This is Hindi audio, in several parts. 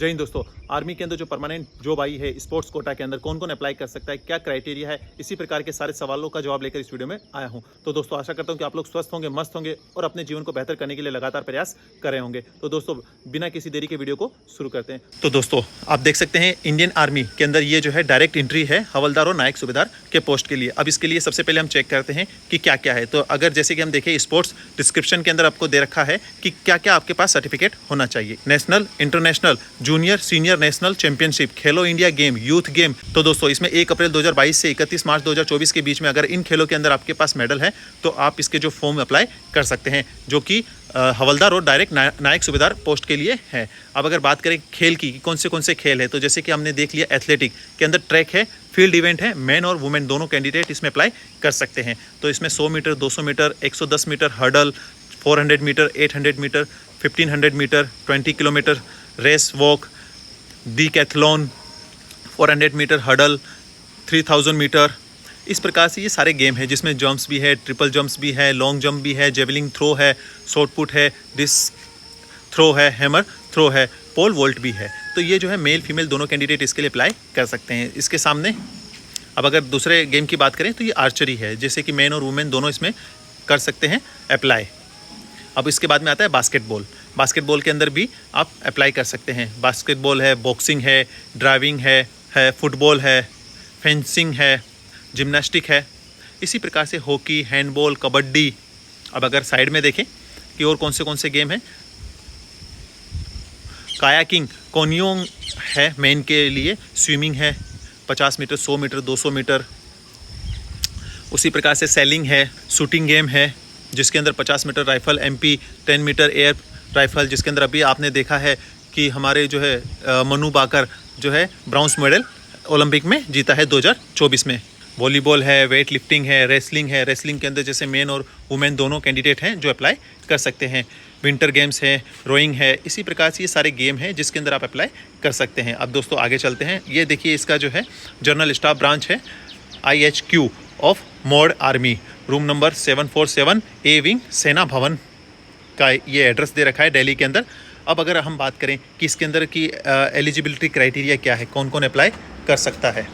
जय हिंद दोस्तों। आर्मी के अंदर जो परमानेंट जॉब आई है स्पोर्ट्स कोटा के अंदर कौन कौन अप्लाई कर सकता है, क्या क्राइटेरिया है, इसी प्रकार के सारे सवालों का जवाब लेकर इस वीडियो में आया हूं। तो दोस्तों आशा करता हूं कि आप लोग स्वस्थ होंगे, मस्त होंगे और अपने जीवन को बेहतर करने के लिए लगातार प्रयास कर रहे होंगे। तो दोस्तों बिना किसी देरी के वीडियो को शुरू करते हैं। तो दोस्तों आप देख सकते हैं इंडियन आर्मी के अंदर ये जो है डायरेक्ट एंट्री है हवलदार और नायक सूबेदार के पोस्ट के लिए। अब इसके लिए सबसे पहले हम चेक करते हैं कि क्या क्या है। तो अगर जैसे कि हम देखें स्पोर्ट्स डिस्क्रिप्शन के अंदर आपको दे रखा है कि क्या क्या आपके पास सर्टिफिकेट होना चाहिए। National, international, junior, senior national championship, खेलो इंडिया गेम, यूथ गेम। तो दोस्तों इसमें 1 अप्रैल 2022 से 31 मार्च 2024 के बीच में अगर इन खेलों के अंदर आपके पास मेडल है तो आप इसके जो फॉर्म अप्लाई कर सकते हैं, जो कि हवलदार और डायरेक्ट नायक सूबेदार पोस्ट के लिए है। अब अगर बात करें खेल की कौन से खेल है, तो जैसे कि हमने देख लिया एथलेटिक के अंदर ट्रैक है, फील्ड इवेंट है, मेन और वुमेन दोनों कैंडिडेट इसमें अप्लाई कर सकते हैं। तो इसमें 100 metre, 200 metre, 110 metre hurdle, 400 metre, 800 metre, 1500 metre, 20 kilometre race walk, decathlon, 400 metre hurdle, 3000 metre, इस प्रकार से ये सारे गेम हैं जिसमें जंप्स भी है, ट्रिपल जंप्स भी है, लॉन्ग जंप भी है, जेवलिंग थ्रो है, शॉर्ट पुट है, डिस्क थ्रो है, हैमर थ्रो है, पोल वोल्ट भी है। तो ये जो है मेल फीमेल दोनों कैंडिडेट इसके लिए अप्लाई कर सकते हैं। इसके सामने अब अगर दूसरे गेम की बात करें तो ये आर्चरी है, जैसे कि मेन और वुमेन दोनों इसमें कर सकते हैं अप्लाई। अब इसके बाद में आता है बास्केटबॉल। बास्केटबॉल के अंदर भी आप अप्लाई कर सकते हैं। बास्केटबॉल है, बॉक्सिंग है, ड्राइविंग है, फुटबॉल है, फेंसिंग है, जिम्नास्टिक है, इसी प्रकार से हॉकी, हैंडबॉल, कबड्डी। अब अगर साइड में देखें कि और कौन से गेम हैं, कायाकिंग, कोनियोंग है मेन के लिए, स्विमिंग है 50 मीटर, 100 मीटर, 200 मीटर, उसी प्रकार से सेलिंग है, शूटिंग गेम है जिसके अंदर 50 metre rifle, MP, 10 metre air rifle, जिसके अंदर अभी आपने देखा है कि हमारे जो है मनु बाकर जो है ब्राउन्स मेडल ओलंपिक में जीता है 2024 में। वॉलीबॉल है, वेट लिफ्टिंग है, रेसलिंग है। रेसलिंग के अंदर जैसे मेन और वुमेन दोनों कैंडिडेट हैं जो अप्लाई कर सकते हैं। विंटर गेम्स है, रोइंग है, इसी प्रकार से ये सारे गेम हैं जिसके अंदर आप अप्लाई कर सकते हैं। अब दोस्तों आगे चलते हैं। ये देखिए इसका जो है जनरल स्टाफ ब्रांच है IHQ of mod army, room number 747 A wing, सेना भवन का ये एड्रेस दे रखा है दिल्ली के अंदर। अब अगर हम बात करें कि इसके अंदर की एलिजिबिलिटी क्राइटेरिया क्या है, कौन कौन अप्लाई कर सकता है,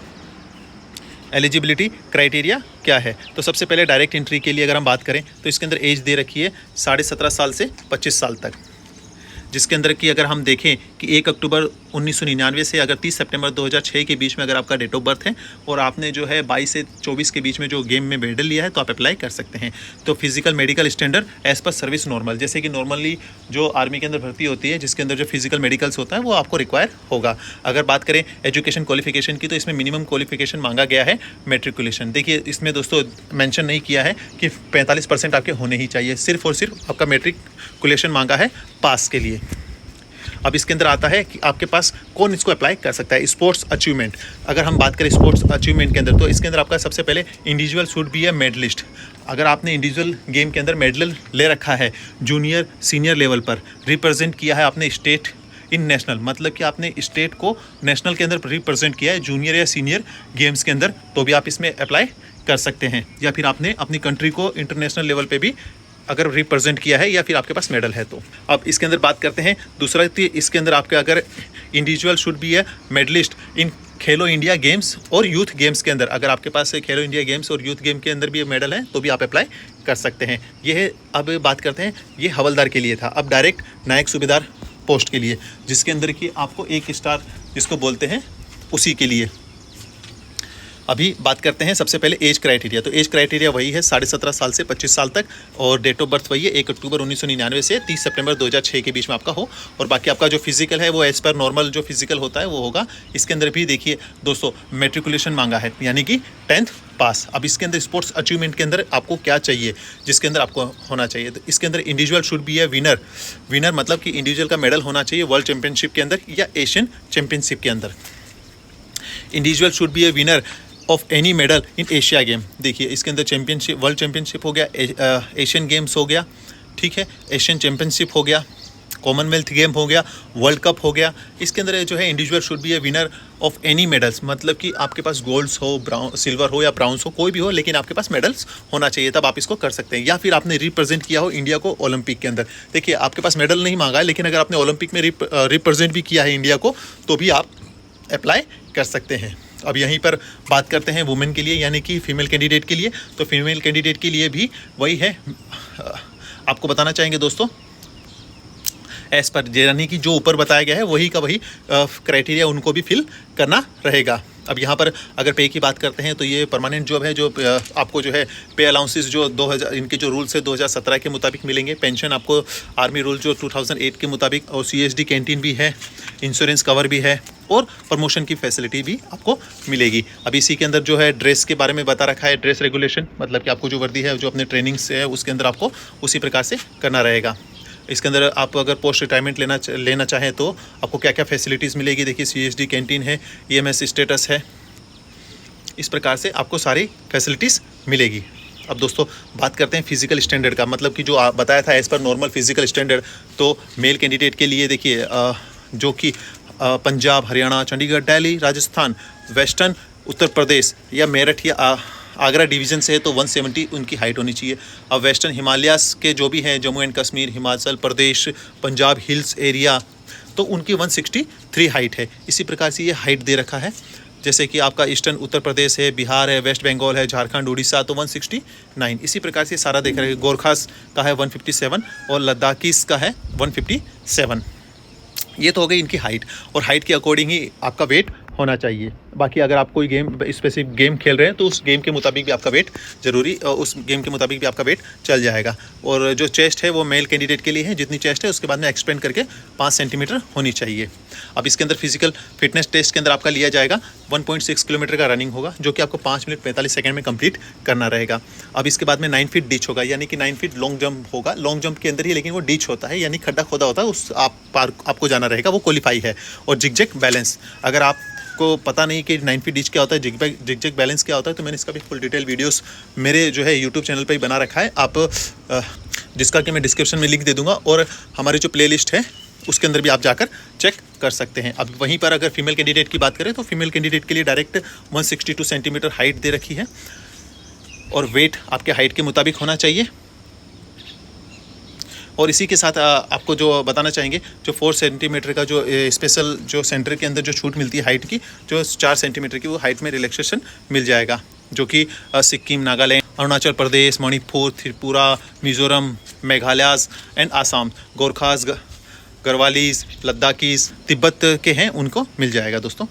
एलिजिबिलिटी क्राइटेरिया क्या है, तो सबसे पहले डायरेक्ट एंट्री के लिए अगर हम बात करें तो इसके अंदर एज दे रखी है 17.5 साल से 25 साल तक, जिसके अंदर की अगर हम देखें कि 1 अक्टूबर 1999 से अगर 30 सितंबर 2006 के बीच में अगर आपका डेट ऑफ बर्थ है और आपने जो है 22 से 24 के बीच में जो गेम में मेडल लिया है तो आप अप्लाई कर सकते हैं। तो फिजिकल मेडिकल स्टैंडर्ड एज पर सर्विस नॉर्मल, जैसे कि नॉर्मली जो आर्मी के अंदर भर्ती होती है जिसके अंदर जो फिजिकल मेडिकल्स होता है वो आपको रिक्वायर होगा। अगर बात करें एजुकेशन क्वालिफिकेशन की तो इसमें मिनिमम क्वालिफिकेशन मांगा गया है मैट्रिकुलेशन। देखिए इसमें दोस्तों मेंशन नहीं किया है कि 45% आपके होने ही चाहिए, सिर्फ और सिर्फ आपका मैट्रिकुलेशन मांगा है पास के लिए। अब इसके अंदर आता है कि आपके पास कौन इसको अप्लाई कर सकता है। स्पोर्ट्स अचीवमेंट, अगर हम बात करें स्पोर्ट्स अचीवमेंट के अंदर तो इसके अंदर आपका सबसे पहले individual should be a medallist. अगर आपने इंडिविजुअल गेम के अंदर मेडल ले रखा है, जूनियर सीनियर लेवल पर रिप्रेजेंट किया है आपने स्टेट इन नेशनल, मतलब कि आपने स्टेट को नेशनल के अंदर रिप्रेजेंट किया है जूनियर या सीनियर गेम्स के अंदर, तो भी आप इसमें अप्लाई कर सकते हैं। या फिर आपने अपनी कंट्री को इंटरनेशनल लेवल पे भी अगर रिप्रेजेंट किया है या फिर आपके पास मेडल है तो। अब इसके अंदर बात करते हैं दूसरा, इसके अंदर आपके अगर individual should be a medallist in Khelo India games और यूथ गेम्स के अंदर, अगर आपके पास खेलो इंडिया गेम्स और यूथ गेम के अंदर भी मेडल है तो भी आप अप्लाई कर सकते हैं। ये है, अब बात करते हैं, ये हवलदार के लिए था। अब डायरेक्ट नायक सूबेदार पोस्ट के लिए, जिसके अंदर की आपको 1 स्टार जिसको बोलते हैं उसी के लिए अभी बात करते हैं। सबसे पहले एज क्राइटेरिया, तो एज क्राइटेरिया वही है 17.5 साल से 25 साल तक और डेट ऑफ बर्थ वही है 1 अक्टूबर 1999 से 30 सितंबर 2006 के बीच में आपका हो। और बाकी आपका जो फिजिकल है वो एज पर नॉर्मल जो फिजिकल होता है वो होगा। इसके अंदर भी देखिए दोस्तों मैट्रिकुलेशन मांगा है, यानी कि 10th पास। अब इसके अंदर स्पोर्ट्स अचीवमेंट के अंदर आपको क्या चाहिए, जिसके अंदर आपको होना चाहिए, तो इसके अंदर individual should be A winner. Winner मतलब कि इंडिविजुअल का मेडल होना चाहिए वर्ल्ड चैंपियनशिप के अंदर या एशियन चैंपियनशिप के अंदर। Individual should be A winner of any medal in Asia game. देखिए इसके अंदर चैंपियनशिप, वर्ल्ड चैंपियनशिप हो गया, एशियन गेम्स हो गया, ठीक है, एशियन चैंपियनशिप हो गया, कॉमनवेल्थ गेम हो गया, वर्ल्ड कप हो गया। इसके अंदर जो है individual should be A winner of any medals, मतलब कि आपके पास गोल्ड्स हो, ब्राउन सिल्वर हो या ब्राउन्स हो, कोई भी हो, लेकिन आपके पास मेडल्स होना चाहिए, तब आप इसको कर सकते हैं। या फिर आपने रिप्रेजेंट किया हो इंडिया को ओलंपिक के अंदर। देखिए आपके पास मेडल नहीं मांगा है, लेकिन अगर आपने ओलंपिक में रिप्रेजेंट भी किया है इंडिया को, तो भी आप अप्लाई कर सकते हैं। अब यहीं पर बात करते हैं वुमेन के लिए, यानी कि फ़ीमेल कैंडिडेट के लिए। तो फीमेल कैंडिडेट के लिए भी वही है, आपको बताना चाहेंगे दोस्तों, एज़ पर यानी कि जो ऊपर बताया गया है वही का वही क्राइटेरिया उनको भी फिल करना रहेगा। अब यहाँ पर अगर पे की बात करते हैं तो ये परमानेंट जॉब है, जो आपको जो है पे अलाउंसेस जो 2000 इनके जो रूल्स है 2017 के मुताबिक मिलेंगे। पेंशन आपको आर्मी रूल जो 2008 के मुताबिक, और CSD कैंटीन भी है, इंश्योरेंस कवर भी है, और प्रमोशन की फैसिलिटी भी आपको मिलेगी। अब इसी के अंदर जो है ड्रेस के बारे में बता रखा है, ड्रेस रेगुलेशन, मतलब कि आपको जो वर्दी है जो अपने ट्रेनिंग से है उसके अंदर आपको उसी प्रकार से करना रहेगा। इसके अंदर आप अगर पोस्ट रिटायरमेंट लेना चाहें तो आपको क्या क्या फैसिलिटीज़ मिलेगी। देखिए CSD कैंटीन है, EMS स्टेटस है, इस प्रकार से आपको सारी फैसिलिटीज़ मिलेगी। अब दोस्तों बात करते हैं फिजिकल स्टैंडर्ड का, मतलब कि जो बताया था as per normal physical standard, तो मेल कैंडिडेट के लिए देखिए जो कि पंजाब, हरियाणा, चंडीगढ़, दिल्ली, राजस्थान, वेस्टर्न उत्तर प्रदेश या मेरठ या आगरा डिवीज़न से है तो 170 उनकी हाइट होनी चाहिए। अब वेस्टर्न हिमालयास के जो भी हैं, Jammu and Kashmir, Himachal Pradesh, Punjab hills area, तो उनकी 163 हाइट है। इसी प्रकार से ये हाइट दे रखा है। जैसे कि आपका ईस्टर्न उत्तर प्रदेश है, बिहार है, वेस्ट बंगाल है, झारखंड, उड़ीसा, तो 169। इसी प्रकार से सारा देख रहे हैं। गोरखास का है 157 और लद्दाखीस का है 157। ये तो हो गई इनकी हाइट, और हाइट के अकॉर्डिंग ही आपका वेट होना चाहिए। बाकी अगर आप कोई गेम स्पेसिफिक गेम खेल रहे हैं तो उस गेम के मुताबिक भी आपका वेट ज़रूरी, उस गेम के मुताबिक भी आपका वेट चल जाएगा। और जो चेस्ट है वो मेल कैंडिडेट के लिए है, जितनी चेस्ट है उसके बाद में एक्सपेंड करके 5 सेंटीमीटर होनी चाहिए। अब इसके अंदर फिजिकल फिटनेस टेस्ट के अंदर आपका लिया जाएगा 1.6 किलोमीटर का रनिंग होगा, जो कि आपको 5 मिनट 45 सेकंड में कंप्लीट करना रहेगा। अब इसके बाद में 9 फीट डिच होगा, यानी कि 9 फीट लॉन्ग जंप होगा। लॉन्ग जंप के अंदर ही लेकिन वो डिच होता है, यानी खड्डा खोदा होता है, उस आपको जाना रहेगा, वो क्वालिफाई है। और जिग-जैग बैलेंस, अगर आप को पता नहीं कि 9 फीट डिच क्या होता है, जिग-जैग बैलेंस क्या होता है, तो मैंने इसका भी फुल डिटेल वीडियोस मेरे जो है यूट्यूब चैनल पे ही बना रखा है, आप जिसका कि मैं डिस्क्रिप्शन में लिंक दे दूंगा, और हमारी जो प्लेलिस्ट है उसके अंदर भी आप जाकर चेक कर सकते हैं। अब वहीं पर अगर फीमेल कैंडिडेट की बात करें तो फीमेल कैंडिडेट के लिए डायरेक्ट 162 सेंटीमीटर हाइट दे रखी है, और वेट आपके हाइट के मुताबिक होना चाहिए। और इसी के साथ आपको जो बताना चाहेंगे, जो 4 सेंटीमीटर का जो स्पेशल जो सेंटर के अंदर जो छूट मिलती है हाइट की, जो 4 सेंटीमीटर की, वो हाइट में रिलैक्सेशन मिल जाएगा, जो कि सिक्किम, नागालैंड, अरुणाचल प्रदेश, मणिपुर, त्रिपुरा, मिजोरम, मेघालय एंड आसाम, गोरखास, गढ़वालीज, लद्दाखीज, तिब्बत के हैं, उनको मिल जाएगा दोस्तों।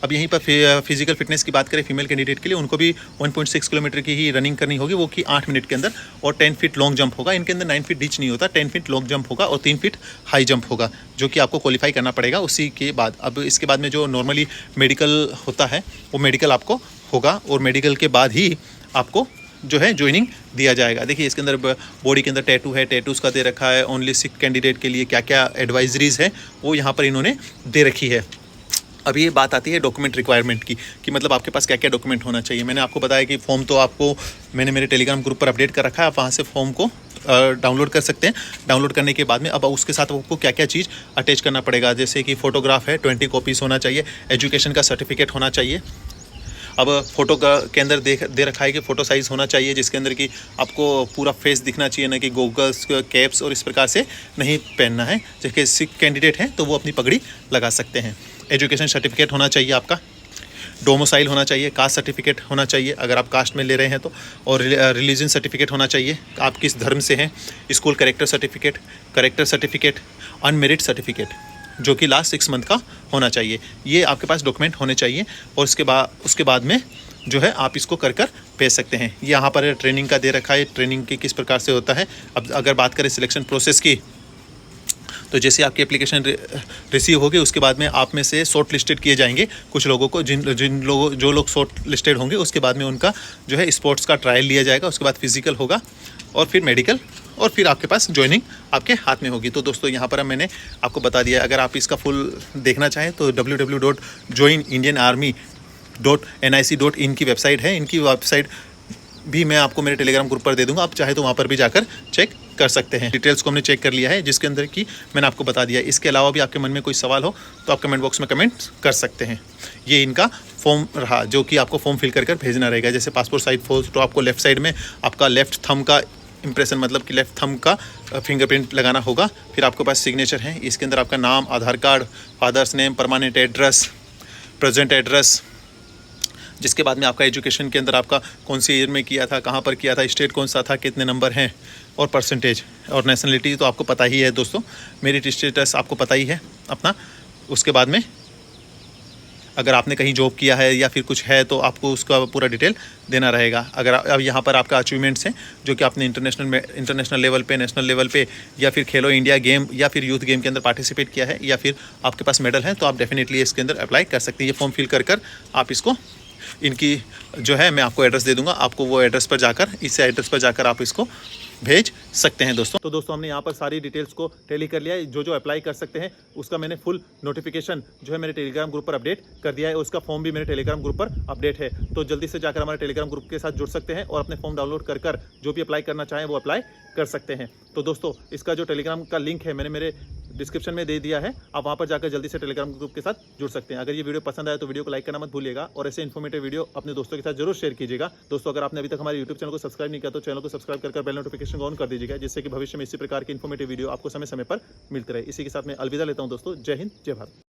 अब यहीं पर फिजिकल फिटनेस की बात करें फीमेल कैंडिडेट के लिए, उनको भी 1.6 किलोमीटर की ही रनिंग करनी होगी, वो कि 8 मिनट के अंदर, और 10 फीट लॉन्ग जंप होगा। इनके अंदर 9 फीट डिच नहीं होता, 10 फीट लॉन्ग जंप होगा और 3 फीट हाई जंप होगा, जो कि आपको क्वालिफाई करना पड़ेगा उसी के बाद। अब इसके बाद में जो नॉर्मली मेडिकल होता है वो मेडिकल आपको होगा, और मेडिकल के बाद ही आपको जो है ज्वाइनिंग दिया जाएगा। देखिए इसके अंदर बॉडी के अंदर टैटू है, टैटूज़ का दे रखा है। ओनली सिक कैंडिडेट के लिए क्या क्या एडवाइजरीज़ है वो यहाँ पर इन्होंने दे रखी है। अब ये बात आती है डॉक्यूमेंट रिक्वायरमेंट की, कि मतलब आपके पास क्या क्या डॉक्यूमेंट होना चाहिए। मैंने आपको बताया कि फॉर्म तो आपको मैंने मेरे टेलीग्राम ग्रुप पर अपडेट कर रखा है, आप वहाँ से फॉर्म को डाउनलोड कर सकते हैं। डाउनलोड करने के बाद में अब उसके साथ आपको क्या क्या चीज़ अटैच करना पड़ेगा, जैसे कि फ़ोटोग्राफ है 20 कॉपीज़ होना चाहिए, एजुकेशन का सर्टिफिकेट होना चाहिए। अब फ़ोटो के अंदर दे रखा है कि फ़ोटो साइज़ होना चाहिए, जिसके अंदर कि आपको पूरा फेस दिखना चाहिए, ना कि गोगल्स, कैप्स और इस प्रकार से नहीं पहनना है। जैसे सिख कैंडिडेट हैं तो वो अपनी पगड़ी लगा सकते हैं। एजुकेशन सर्टिफिकेट होना चाहिए आपका, डोमिसाइल होना चाहिए, कास्ट सर्टिफिकेट होना चाहिए अगर आप कास्ट में ले रहे हैं तो, और रिलीजन सर्टिफिकेट होना चाहिए, आप किस धर्म से हैं, school character certificate, unmarried certificate, जो कि लास्ट 6 मंथ का होना चाहिए। ये आपके पास डॉक्यूमेंट होने चाहिए, और उसके बाद में जो है आप इसको कर भेज सकते हैं। यहाँ पर ट्रेनिंग का दे रखा है, ट्रेनिंग की किस प्रकार से होता है। अब अगर बात करें सिलेक्शन प्रोसेस की, तो जैसे आपकी एप्लीकेशन रिसीव होगी उसके बाद में आप में से शॉर्ट लिस्टेड किए जाएंगे कुछ लोगों को, जो लोग शॉर्ट लिस्टेड होंगे उसके बाद में उनका जो है स्पोर्ट्स का ट्रायल लिया जाएगा, उसके बाद फिजिकल होगा और फिर मेडिकल, और फिर आपके पास ज्वाइनिंग आपके हाथ में होगी। तो दोस्तों यहाँ पर मैंने आपको बता दिया, अगर आप इसका फुल देखना चाहें तो www.joinindianarmy.nic.in की वेबसाइट है। इनकी वेबसाइट भी मैं आपको मेरे टेलीग्राम ग्रुप पर दे दूँगा, आप चाहे तो वहाँ पर भी जाकर चेक कर सकते हैं। डिटेल्स को हमने चेक कर लिया है, जिसके अंदर कि मैंने आपको बता दिया। इसके अलावा भी आपके मन में कोई सवाल हो तो आप कमेंट बॉक्स में कमेंट कर सकते हैं। ये इनका फॉर्म रहा जो कि आपको फॉर्म फिल कर भेजना रहेगा। जैसे पासपोर्ट साइज फोटो, आपको लेफ्ट साइड में आपका लेफ्ट थंब का इंप्रेशन, मतलब कि लेफ्ट थंब का फिंगरप्रिंट लगाना होगा। फिर आपके पास सिग्नेचर है, इसके अंदर आपका नाम, Aadhaar card, father's name, permanent address, present address, जिसके बाद में आपका एजुकेशन के अंदर आपका कौन सी ईयर में किया था, कहाँ पर किया था, स्टेट कौन सा था, कितने नंबर हैं, और परसेंटेज, और नेशनलिटी तो आपको पता ही है दोस्तों, मेरिट स्टेटस आपको पता ही है अपना। उसके बाद में अगर आपने कहीं जॉब किया है या फिर कुछ है तो आपको उसका पूरा डिटेल देना रहेगा। अगर अब यहाँ पर आपका अचीवमेंट्स हैं जो कि आपने इंटरनेशनल लेवल पे, नेशनल लेवल पे, या फिर खेलो इंडिया गेम या फिर यूथ गेम के अंदर पार्टिसिपेट किया है, या फिर आपके पास मेडल है, तो आप डेफिनेटली इसके अंदर अप्लाई कर सकते हैं। ये फॉर्म फिल कर आप इसको, इनकी जो है मैं आपको एड्रेस दे दूंगा, आपको वो एड्रेस पर जाकर, इस एड्रेस पर जाकर आप इसको भेज सकते हैं दोस्तों। तो दोस्तों हमने यहाँ पर सारी डिटेल्स को टैली कर लिया है। जो अप्लाई कर सकते हैं उसका मैंने फुल नोटिफिकेशन जो है मेरे टेलीग्राम ग्रुप पर अपडेट कर दिया है। उसका फॉर्म भी मेरे टेलीग्राम ग्रुप पर अपडेट है, तो जल्दी से जाकर हमारे टेलीग्राम ग्रुप के साथ जुड़ सकते हैं और अपने फॉर्म डाउनलोड कर जो भी अप्लाई करना चाहें वो अप्लाई कर सकते हैं। तो दोस्तों इसका जो टेलीग्राम का लिंक है मैंने मेरे डिस्क्रिप्शन में दे दिया है, आप वहाँ पर जाकर जल्दी से टेलीग्राम ग्रुप के साथ जुड़ सकते हैं। अगर ये वीडियो पसंद आया तो वीडियो को लाइक करना मत भूलिएगा और ऐसे इन्फॉर्मेटिव वीडियो अपने दोस्तों के साथ जरूर शेयर कीजिएगा। दोस्तों अगर आपने अभी तक हमारे यूट्यूब चैनल को सब्सक्राइब नहीं किया तो चैनल को सब्सक्राइब कर बेल नोटिफिकेशन ऑन कर दीजिएगा, जिससे कि भविष्य में इसी प्रकार की इन्फॉर्मेटिव वीडियो आपको समय समय पर मिलते रहे। इसी के साथ मैं अलविदा लेता हूँ दोस्तों। जय हिंद, जय भारत।